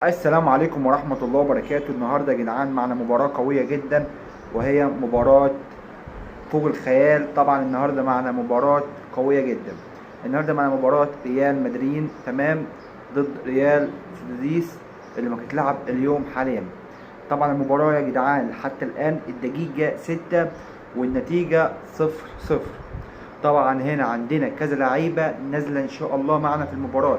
السلام عليكم ورحمة الله وبركاته. النهاردة يا جدعان معنا مباراة قوية جدا، وهي مباراة فوق الخيال. طبعا النهاردة معنا مباراة قوية جدا. النهاردة معنا مباراة ريال مدريد تمام ضد ريال سوسيس اللي ما هتتلعب اليوم حاليا. طبعا المباراة يا جدعان حتى الآن الدقيقة 6 والنتيجة 0-0. طبعا هنا عندنا كذا لعيبة نازلة إن شاء الله معنا في المباراة،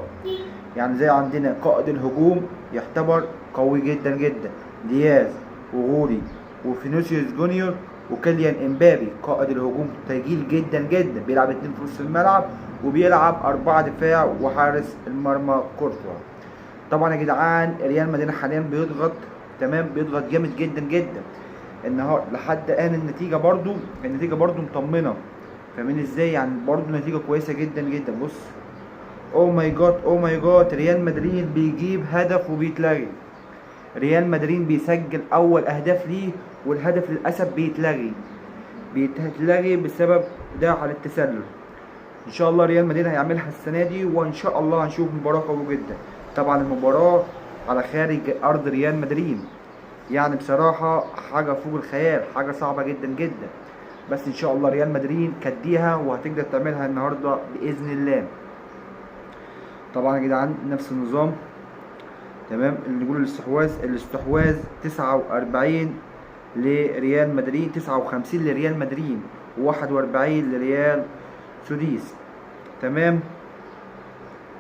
يعني زي عندنا قائد الهجوم يعتبر قوي جدا جدا، دياز وغوري وفينيسيوس جونيور وكيليان امبابي. قائد الهجوم تقيل جدا جدا، بيلعب 2 في نص الملعب وبيلعب 4 دفاع وحارس المرمى كورتوا. طبعا يا جدعان ريال مدريد حاليا بيضغط تمام، بيضغط جامد جدا جدا النهارده لحد الان. النتيجه برضو مطمنه، فاهمين ازاي؟ يعني برضو نتيجه كويسه جدا جدا. بص، او ماي جاد او ماي جاد، ريال مدريد بيجيب هدف وبيتلغي. ريال مدريد بيسجل اول اهداف ليه والهدف للاسف بيتلغي بسبب ضياع على التسلل. ان شاء الله ريال مدريد هيعملها السنه دي، وان شاء الله هنشوف مباراه قويه جدا. طبعا المباراه على خارج ارض ريال مدريد، يعني بصراحه حاجه فوق الخيال، حاجه صعبه جدا جدا. بس ان شاء الله ريال مدريد كديها وهتقدر تعملها النهارده باذن الله. طبعا يا جدعان نفس النظام تمام، اللي نقول الاستحواذ 49 لريال مدريد، 59 لريال مدريد و41 لريال سوديس تمام.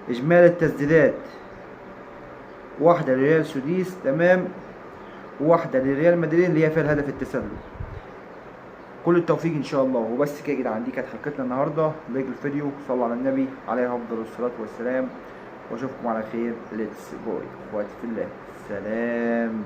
اجمالي التسديدات 1 لريال سوديس تمام، و1 لريال مدريد اللي هي فيها الهدف التسلل. كل التوفيق ان شاء الله. وبس كده يا جدعان، دي كانت حلقتنا النهارده. لايك الفيديو، صلوا على النبي عليه افضل الصلاه والسلام، واشوفكم على خير. ليتس جو اخواتي في الله، سلام.